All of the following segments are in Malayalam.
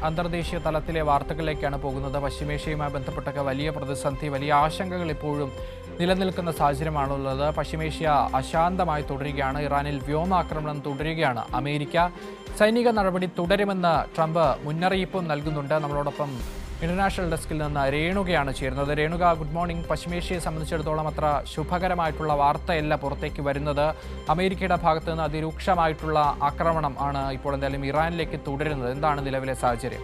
അന്തർദേശീയ തലത്തിലെ വാർത്തകളിലേക്കാണ് പോകുന്നത്. പശ്ചിമേഷ്യയുമായി ബന്ധപ്പെട്ടൊക്കെ വലിയ പ്രതിസന്ധി, വലിയ ആശങ്കകൾ ഇപ്പോഴും നിലനിൽക്കുന്ന സാഹചര്യമാണുള്ളത്. പശ്ചിമേഷ്യ അശാന്തമായി തുടരുകയാണ്. ഇറാനിൽ വ്യോമാക്രമണം തുടരുകയാണ്. അമേരിക്ക സൈനിക നടപടി തുടരുമെന്ന് ട്രംപ് മുന്നറിയിപ്പും നൽകുന്നുണ്ട്. നമ്മളോടൊപ്പം ഇന്റർനാഷണൽ ഡെസ്കിൽ നിന്ന് രേണുകയാണ് ചേരുന്നത്. Renuka, good morning. പശ്ചിമേഷ്യയെ സംബന്ധിച്ചിടത്തോളം അത്ര ശുഭകരമായിട്ടുള്ള വാർത്തയല്ല പുറത്തേക്ക് വരുന്നത്. അമേരിക്കയുടെ ഭാഗത്ത് നിന്ന് അതിരൂക്ഷമായിട്ടുള്ള ആക്രമണം ആണ് ഇപ്പോൾ എന്തായാലും ഇറാനിലേക്ക് തുടരുന്നത്. എന്താണ് നിലവിലെ സാഹചര്യം?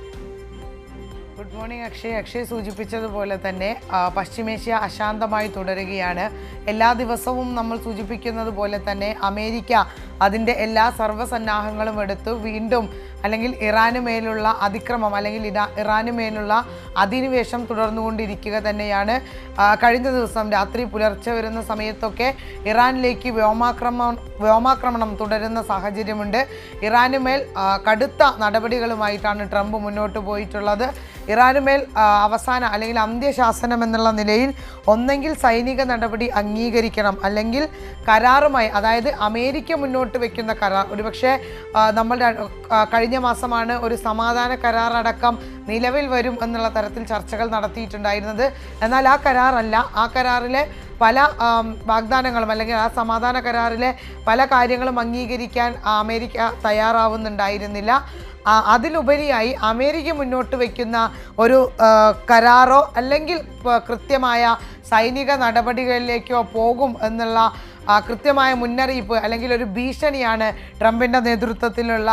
ഗുഡ് മോർണിംഗ് അക്ഷയ് സൂചിപ്പിച്ചതുപോലെ തന്നെ പശ്ചിമേഷ്യ അശാന്തമായി തുടരുകയാണ്. എല്ലാ ദിവസവും നമ്മൾ സൂചിപ്പിക്കുന്നത് പോലെ തന്നെ അമേരിക്ക അതിൻ്റെ എല്ലാ സർവ്വസന്നാഹങ്ങളും എടുത്ത് വീണ്ടും അല്ലെങ്കിൽ ഇറാന് മേലുള്ള അതിക്രമം അല്ലെങ്കിൽ ഇറാന് മേലുള്ള അധിനിവേശം തുടർന്നുകൊണ്ടിരിക്കുക തന്നെയാണ്. കഴിഞ്ഞ ദിവസം രാത്രി പുലർച്ചെ വരുന്ന സമയത്തൊക്കെ ഇറാനിലേക്ക് വ്യോമാക്രമണം തുടരുന്ന സാഹചര്യമുണ്ട്. ഇറാന് മേൽ കടുത്ത നടപടികളുമായിട്ടാണ് ട്രംപ് മുന്നോട്ട് പോയിട്ടുള്ളത്. ഇറാനുമേൽ അവസാന അല്ലെങ്കിൽ അന്ത്യശാസനം എന്നുള്ള നിലയിൽ ഒന്നെങ്കിൽ സൈനിക നടപടി അംഗീകരിക്കണം, അല്ലെങ്കിൽ കരാറുമായി, അതായത് അമേരിക്ക മുന്നോട്ട് വയ്ക്കുന്ന കരാർ, ഒരുപക്ഷെ നമ്മൾ കഴിഞ്ഞ മാസമാണ് ഒരു സമാധാന കരാർ അടക്കം നിലവിൽ വരും എന്നുള്ള തരത്തിൽ ചർച്ചകൾ നടത്തിയിട്ടുണ്ടായിരുന്നത്. എന്നാൽ ആ കരാറല്ല, ആ കരാറിലെ പല വാഗ്ദാനങ്ങളും അല്ലെങ്കിൽ ആ സമാധാന കരാറിലെ പല കാര്യങ്ങളും അംഗീകരിക്കാൻ അമേരിക്ക തയ്യാറാവുന്നുണ്ടായിരുന്നില്ല. അതിലുപരിയായി അമേരിക്ക മുന്നോട്ട് വയ്ക്കുന്ന ഒരു കരാറോ അല്ലെങ്കിൽ കൃത്യമായ സൈനിക നടപടികളിലേക്കോ പോകും എന്നുള്ള കൃത്യമായ മുന്നറിയിപ്പ് അല്ലെങ്കിൽ ഒരു ഭീഷണിയാണ് ട്രംപിൻ്റെ നേതൃത്വത്തിലുള്ള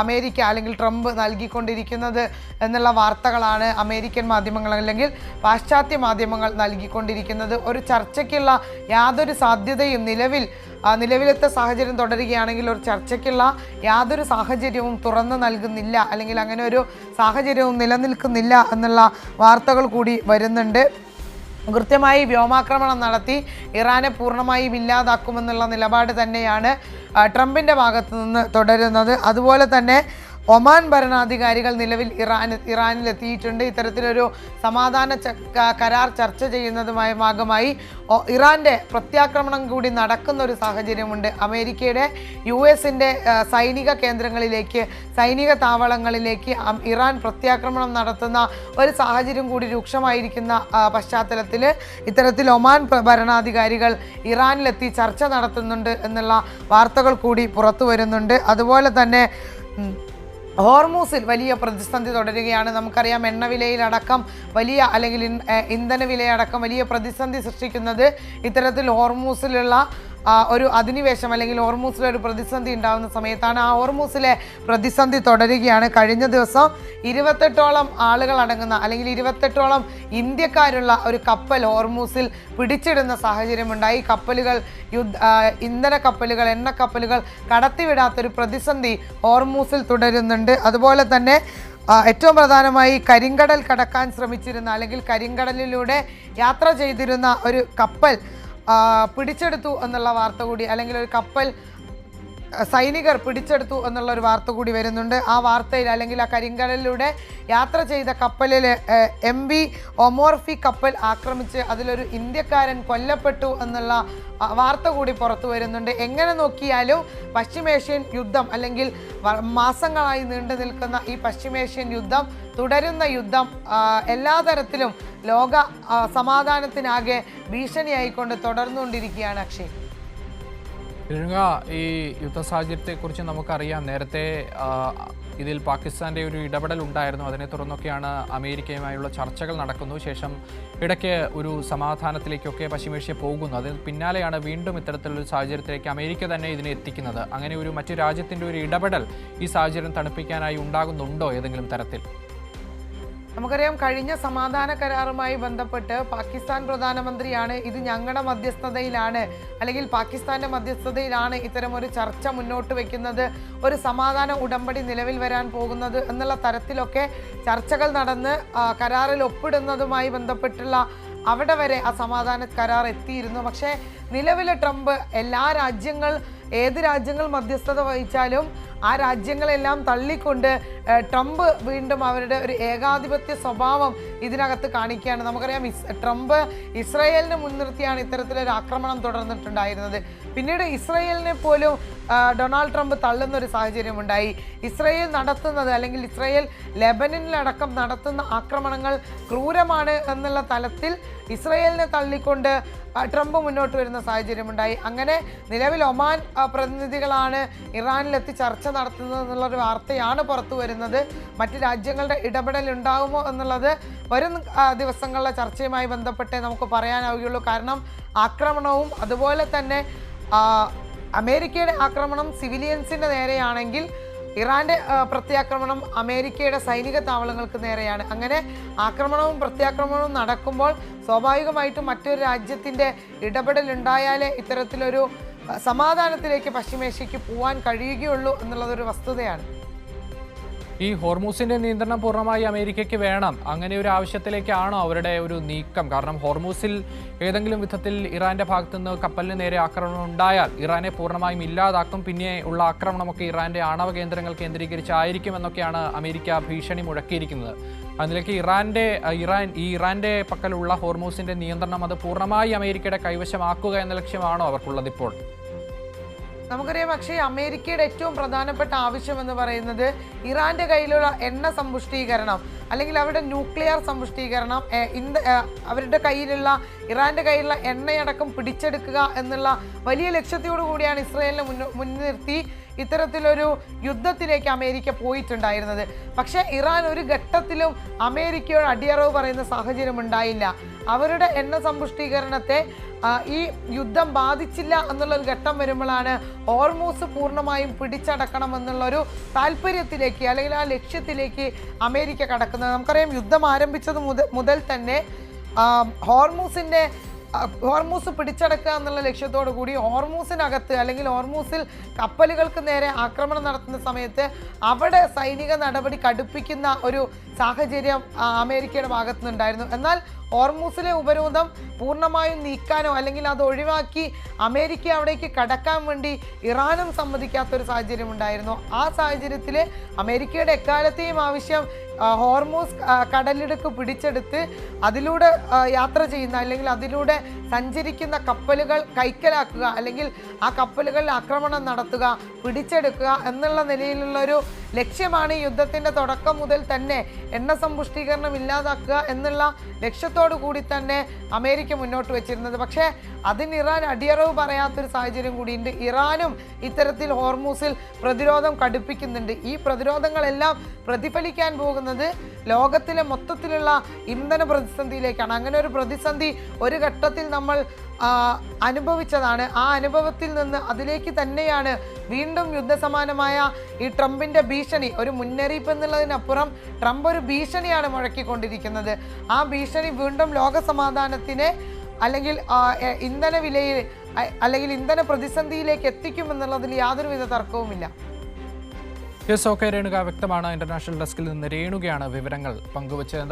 അമേരിക്ക അല്ലെങ്കിൽ ട്രംപ് നൽകിക്കൊണ്ടിരിക്കുന്നത് എന്നുള്ള വാർത്തകളാണ് അമേരിക്കൻ മാധ്യമങ്ങൾ അല്ലെങ്കിൽ പാശ്ചാത്യ മാധ്യമങ്ങൾ നൽകിക്കൊണ്ടിരിക്കുന്നത്. ഒരു ചർച്ചയ്ക്കുള്ള യാതൊരു സാധ്യതയും നിലവിലത്തെ സാഹചര്യം തുടരുകയാണെങ്കിൽ ഒരു ചർച്ചയ്ക്കുള്ള യാതൊരു സാഹചര്യവും തുറന്നു നൽകുന്നില്ല, അല്ലെങ്കിൽ അങ്ങനെ ഒരു സാഹചര്യവും നിലനിൽക്കുന്നില്ല എന്നുള്ള വാർത്തകൾ കൂടി വരുന്നുണ്ട്. കൃത്യമായി വ്യോമാക്രമണം നടത്തി ഇറാനെ പൂർണ്ണമായും ഇല്ലാതാക്കുമെന്നുള്ള നിലപാട് തന്നെയാണ് ട്രംപിൻ്റെ ഭാഗത്തു നിന്ന് തുടരുന്നത്. അതുപോലെ തന്നെ ഒമാൻ ഭരണാധികാരികൾ നിലവിൽ ഇറാനിലെത്തിയിട്ടുണ്ട്. ഇത്തരത്തിലൊരു സമാധാന കരാർ ചർച്ച ചെയ്യുന്നതുമായ ഭാഗമായി ഇറാൻ്റെ പ്രത്യാക്രമണം കൂടി നടക്കുന്ന ഒരു സാഹചര്യമുണ്ട്. അമേരിക്കയുടെ US-ൻ്റെ സൈനിക കേന്ദ്രങ്ങളിലേക്ക്, സൈനിക താവളങ്ങളിലേക്ക് ഇറാൻ പ്രത്യാക്രമണം നടത്തുന്ന ഒരു സാഹചര്യം കൂടി രൂക്ഷമായിരിക്കുന്ന പശ്ചാത്തലത്തിൽ ഇത്തരത്തിൽ ഒമാൻ ഭരണാധികാരികൾ ഇറാനിലെത്തി ചർച്ച നടത്തുന്നുണ്ട് എന്നുള്ള വാർത്തകൾ കൂടി പുറത്തു വരുന്നുണ്ട്. അതുപോലെ തന്നെ ഹോർമൂസിൽ വലിയ പ്രതിസന്ധി തുടരുകയാണ്. നമുക്കറിയാം, എണ്ണവിലയിലടക്കം വലിയ അല്ലെങ്കിൽ ഇന്ധന വിലയടക്കം വലിയ പ്രതിസന്ധി സൃഷ്ടിക്കുന്നത് ഇത്തരത്തിൽ ഹോർമൂസിലുള്ള ഒരു അധിനിവേശം അല്ലെങ്കിൽ ഹോർമൂസിലൊരു പ്രതിസന്ധി ഉണ്ടാകുന്ന സമയത്താണ്. ആ ഹോർമൂസിലെ പ്രതിസന്ധി തുടരുകയാണ്. കഴിഞ്ഞ ദിവസം 28ഓളം ആളുകൾ അടങ്ങുന്ന അല്ലെങ്കിൽ 28ഓളം ഇന്ത്യക്കാരുള്ള ഒരു കപ്പൽ ഹോർമൂസിൽ പിടിച്ചിടുന്ന സാഹചര്യമുണ്ടായി. കപ്പലുകൾ, ഇന്ധന കപ്പലുകൾ, എണ്ണ കപ്പലുകൾ കടത്തിവിടാത്തൊരു പ്രതിസന്ധി ഹോർമൂസിൽ തുടരുന്നുണ്ട്. അതുപോലെ തന്നെ ഏറ്റവും പ്രധാനമായി കരിങ്കടൽ കടക്കാൻ ശ്രമിച്ചിരുന്ന അല്ലെങ്കിൽ കരിങ്കടലിലൂടെ യാത്ര ചെയ്തിരുന്ന ഒരു കപ്പൽ പിടിച്ചെടുത്തു എന്നുള്ള വാർത്ത കൂടി, അല്ലെങ്കിൽ ഒരു കപ്പൽ സൈനികർ പിടിച്ചെടുത്തു എന്നുള്ള ഒരു വാർത്ത കൂടി വരുന്നുണ്ട്. ആ വാർത്തയിൽ അല്ലെങ്കിൽ ആ കരിങ്കടലിലൂടെ യാത്ര ചെയ്ത കപ്പലിൽ MV ഒമോർഫി കപ്പൽ ആക്രമിച്ച് അതിലൊരു ഇന്ത്യക്കാരൻ കൊല്ലപ്പെട്ടു എന്നുള്ള വാർത്ത കൂടി പുറത്തു വരുന്നുണ്ട്. എങ്ങനെ നോക്കിയാലും പശ്ചിമേഷ്യൻ യുദ്ധം അല്ലെങ്കിൽ മാസങ്ങളായി നീണ്ടു നിൽക്കുന്ന ഈ പശ്ചിമേഷ്യൻ യുദ്ധം, തുടരുന്ന യുദ്ധം എല്ലാ തരത്തിലും ലോക സമാധാനത്തിനാകെ ഭീഷണിയായിക്കൊണ്ട് തുടർന്നുകൊണ്ടിരിക്കുകയാണ്. അക്ഷയ്, ഈ യുദ്ധ സാഹചര്യത്തെക്കുറിച്ച് നമുക്കറിയാം. നേരത്തെ ഇതിൽ പാകിസ്ഥാൻ്റെ ഒരു ഇടപെടൽ ഉണ്ടായിരുന്നു. അതിനെ തുടർന്നൊക്കെയാണ് അമേരിക്കയുമായുള്ള ചർച്ചകൾ നടക്കുന്നു. ശേഷം ഇടയ്ക്ക് ഒരു സമാധാനത്തിലേക്കൊക്കെ പശ്ചിമേഷ്യ പോകുന്നു. അതിന് പിന്നാലെയാണ് വീണ്ടും ഇത്തരത്തിലൊരു സാഹചര്യത്തിലേക്ക് അമേരിക്ക തന്നെ ഇതിനെ എത്തിക്കുന്നത്. അങ്ങനെ ഒരു മറ്റു രാജ്യത്തിൻ്റെ ഒരു ഇടപെടൽ ഈ സാഹചര്യം തണുപ്പിക്കാനായി ഉണ്ടാകുന്നുണ്ടോ ഏതെങ്കിലും തരത്തിൽ? നമുക്കറിയാം, കഴിഞ്ഞ സമാധാന കരാറുമായി ബന്ധപ്പെട്ട് പാകിസ്ഥാൻ പ്രധാനമന്ത്രിയാണ് ഇത് ഞങ്ങളുടെ മധ്യസ്ഥതയിലാണ് അല്ലെങ്കിൽ പാകിസ്ഥാന്റെ മധ്യസ്ഥതയിലാണ് ഇത്തരം ഒരു ചർച്ച മുന്നോട്ട് വയ്ക്കുന്നത്, ഒരു സമാധാന ഉടമ്പടി നിലവിൽ വരാൻ പോകുന്നത് എന്നുള്ള തരത്തിലൊക്കെ ചർച്ചകൾ നടന്ന് കരാറിൽ ഒപ്പിടുന്നതുമായി ബന്ധപ്പെട്ടുള്ള അവിടെ വരെ ആ സമാധാന കരാർ എത്തിയിരുന്നു. പക്ഷേ നിലവിലെ ട്രംപ് ഏത് രാജ്യങ്ങൾ മധ്യസ്ഥത വഹിച്ചാലും ആ രാജ്യങ്ങളെല്ലാം തള്ളിക്കൊണ്ട് ട്രംപ് വീണ്ടും അവരുടെ ഒരു ഏകാധിപത്യ സ്വഭാവം ഇതിനകത്ത് കാണിക്കുകയാണ്. നമുക്കറിയാം ട്രംപ് ഇസ്രായേലിനെ മുൻനിർത്തിയാണ് ഇത്തരത്തിലൊരു ആക്രമണം തുടർന്നിട്ടുണ്ടായിരുന്നത്. പിന്നീട് ഇസ്രായേലിനെ പോലും ഡൊണാൾഡ് ട്രംപ് തള്ളുന്ന ഒരു സാഹചര്യമുണ്ടായി. ഇസ്രായേൽ നടത്തുന്നത് അല്ലെങ്കിൽ ഇസ്രായേൽ ലെബനനിലടക്കം നടത്തുന്ന ആക്രമണങ്ങൾ ക്രൂരമാണ് എന്നുള്ള തലത്തിൽ ഇസ്രായേലിനെ തള്ളിക്കൊണ്ട് ട്രംപ് മുന്നോട്ട് വരുന്ന സാഹചര്യമുണ്ടായി. അങ്ങനെ നിലവിൽ ഒമാൻ പ്രതിനിധികളാണ് ഇറാനിലെത്തി ചർച്ച നടത്തുന്നത് എന്നുള്ളൊരു വാർത്തയാണ് പുറത്തു വരുന്നത്. മറ്റ് രാജ്യങ്ങളുടെ ഇടപെടൽ ഉണ്ടാകുമോ എന്നുള്ളത് വരും ദിവസങ്ങളിലെ ചർച്ചയുമായി ബന്ധപ്പെട്ടേ നമുക്ക് പറയാനാവുകയുള്ളൂ. കാരണം ആക്രമണവും അതുപോലെ തന്നെ അമേരിക്കയുടെ ആക്രമണം സിവിലിയൻസിൻ്റെ നേരെയാണെങ്കിൽ ഇറാന്റെ പ്രത്യാക്രമണം അമേരിക്കയുടെ സൈനിക താവളങ്ങൾക്ക് നേരെയാണ്. അങ്ങനെ ആക്രമണവും പ്രത്യാക്രമണവും നടക്കുമ്പോൾ സ്വാഭാവികമായിട്ടും മറ്റൊരു രാജ്യത്തിൻ്റെ ഇടപെടൽ ഉണ്ടായാലേ ഇത്തരത്തിലൊരു സമാധാനത്തിലേക്ക് പശ്ചിമേഷ്യയ്ക്ക് പോകാൻ കഴിയുകയുള്ളൂ എന്നുള്ളതൊരു വസ്തുതയാണ്. ഈ ഹോർമൂസിന്റെ നിയന്ത്രണം പൂർണ്ണമായി അമേരിക്കയ്ക്ക് വേണം, അങ്ങനെ ഒരു ആവശ്യത്തിലേക്കാണോ അവരുടെ ഒരു നീക്കം? കാരണം ഹോർമൂസിൽ ഏതെങ്കിലും വിധത്തിൽ ഇറാന്റെ ഭാഗത്തുനിന്ന് കപ്പലിന് നേരെ ആക്രമണം ഉണ്ടായാൽ ഇറാനെ പൂർണ്ണമായും ഇല്ലാതാക്കും. പിന്നെ ഉള്ള ആക്രമണമൊക്കെ ഇറാന്റെ ആണവ കേന്ദ്രങ്ങൾ കേന്ദ്രീകരിച്ചായിരിക്കുമെന്നൊക്കെയാണ് അമേരിക്ക ഭീഷണി മുഴക്കിയിരിക്കുന്നത്. അതിലേക്ക് ഇറാന്റെ പക്കലുള്ള ഹോർമൂസിന്റെ നിയന്ത്രണം അത് പൂർണ്ണമായി അമേരിക്കയുടെ കൈവശമാക്കുക എന്ന ലക്ഷ്യമാണോ അവർക്കുള്ളത് ഇപ്പോൾ? നമുക്കറിയാം, പക്ഷേ അമേരിക്കയുടെ ഏറ്റവും പ്രധാനപ്പെട്ട ആവശ്യം എന്ന് പറയുന്നത് ഇറാന്റെ കയ്യിലുള്ള എണ്ണ സമ്പുഷ്ടീകരണം അല്ലെങ്കിൽ അവരുടെ ന്യൂക്ലിയർ സമ്പുഷ്ടീകരണം, അവരുടെ കയ്യിലുള്ള ഇറാന്റെ കയ്യിലുള്ള എണ്ണയടക്കം പിടിച്ചെടുക്കുക എന്നുള്ള വലിയ ലക്ഷ്യത്തോടു കൂടിയാണ് ഇസ്രായേലിനെ മുൻനിർത്തി ഇത്തരത്തിലൊരു യുദ്ധത്തിലേക്ക് അമേരിക്ക പോയിട്ടുണ്ടായിരുന്നത്. പക്ഷേ ഇറാൻ ഒരു ഘട്ടത്തിലും അമേരിക്കയോട് അടിയറവ് പറയുന്ന സാഹചര്യം ഉണ്ടായില്ല. അവരുടെ എണ്ണ സമ്പുഷ്ടീകരണത്തെ ഈ യുദ്ധം ബാധിച്ചില്ല എന്നുള്ളൊരു ഘട്ടം വരുമ്പോഴാണ് ഹോർമൂസ് പൂർണ്ണമായും പിടിച്ചടക്കണം എന്നുള്ളൊരു താല്പര്യത്തിലേക്ക് അല്ലെങ്കിൽ ആ ലക്ഷ്യത്തിലേക്ക് അമേരിക്ക കടക്കുന്നത്. നമുക്കറിയാം, യുദ്ധം ആരംഭിച്ചത് മുതൽ തന്നെ ഹോർമൂസ് പിടിച്ചടക്കുക എന്നുള്ള ലക്ഷ്യത്തോടു കൂടി ഹോർമൂസിനകത്ത് അല്ലെങ്കിൽ ഹോർമൂസിൽ കപ്പലുകൾക്ക് നേരെ ആക്രമണം നടത്തുന്ന സമയത്ത് അവിടെ സൈനിക നടപടി കടുപ്പിക്കുന്ന ഒരു സാഹചര്യം അമേരിക്കയുടെ ഭാഗത്തു നിന്നുണ്ടായിരുന്നു. എന്നാൽ ഹോർമൂസിലെ ഉപരോധം പൂർണ്ണമായും നീക്കാനോ അല്ലെങ്കിൽ അത് ഒഴിവാക്കി അമേരിക്ക അവിടേക്ക് കടക്കാൻ വേണ്ടി ഇറാനും സമ്മതിക്കാത്തൊരു സാഹചര്യം ഉണ്ടായിരുന്നു. ആ സാഹചര്യത്തിൽ അമേരിക്കയുടെ എക്കാലത്തെയും ആവശ്യം ഹോർമൂസ് കടലിടുക്ക് പിടിച്ചെടുത്ത് അതിലൂടെ യാത്ര ചെയ്യുന്ന അല്ലെങ്കിൽ അതിലൂടെ സഞ്ചരിക്കുന്ന കപ്പലുകൾ കൈക്കലാക്കുക അല്ലെങ്കിൽ ആ കപ്പലുകളിൽ ആക്രമണം നടത്തുക, പിടിച്ചെടുക്കുക എന്നുള്ള നിലയിലുള്ളൊരു ലക്ഷ്യമാണ് ഈ യുദ്ധത്തിൻ്റെ തുടക്കം മുതൽ തന്നെ എണ്ണ സമ്പുഷ്ടീകരണം ഇല്ലാതാക്കുക എന്നുള്ള ലക്ഷ്യത്തോടു കൂടി തന്നെ അമേരിക്ക മുന്നോട്ട് വെച്ചിരുന്നത്. പക്ഷേ അതിന് ഇറാൻ അടിയറവ് പറയാത്തൊരു സാഹചര്യം കൂടിയുണ്ട്. ഇറാനും ഇത്തരത്തിൽ ഹോർമൂസിൽ പ്രതിരോധം കടുപ്പിക്കുന്നുണ്ട്. ഈ പ്രതിരോധങ്ങളെല്ലാം പ്രതിഫലിക്കാൻ പോകുന്നത് ലോകത്തിലെ മൊത്തത്തിലുള്ള ഇന്ധന പ്രതിസന്ധിയിലേക്കാണ്. അങ്ങനെ ഒരു പ്രതിസന്ധി ഒരു ഘട്ടത്തിൽ നമ്മൾ അനുഭവിച്ചതാണ്. ആ അനുഭവത്തിൽ നിന്ന് അതിലേക്ക് തന്നെയാണ് വീണ്ടും യുദ്ധസമാനമായ ഈ ട്രംപിൻ്റെ ഭീഷണി, ഒരു മുന്നറിയിപ്പ് എന്നുള്ളതിനപ്പുറം ട്രംപ് ഒരു ഭീഷണിയാണ് മുഴക്കിക്കൊണ്ടിരിക്കുന്നത്. ആ ഭീഷണി വീണ്ടും ലോക സമാധാനത്തിനെ അല്ലെങ്കിൽ ഇന്ധന വിലയിൽ അല്ലെങ്കിൽ ഇന്ധന പ്രതിസന്ധിയിലേക്ക് എത്തിക്കുമെന്നുള്ളതിൽ യാതൊരുവിധ തർക്കവുമില്ല. ഓക്കെ രേണുക, വ്യക്തമാണ്. ഇന്റർനാഷണൽ ഡെസ്കിൽ നിന്ന് രേണുകയാണ് വിവരങ്ങൾ പങ്കുവച്ചത്.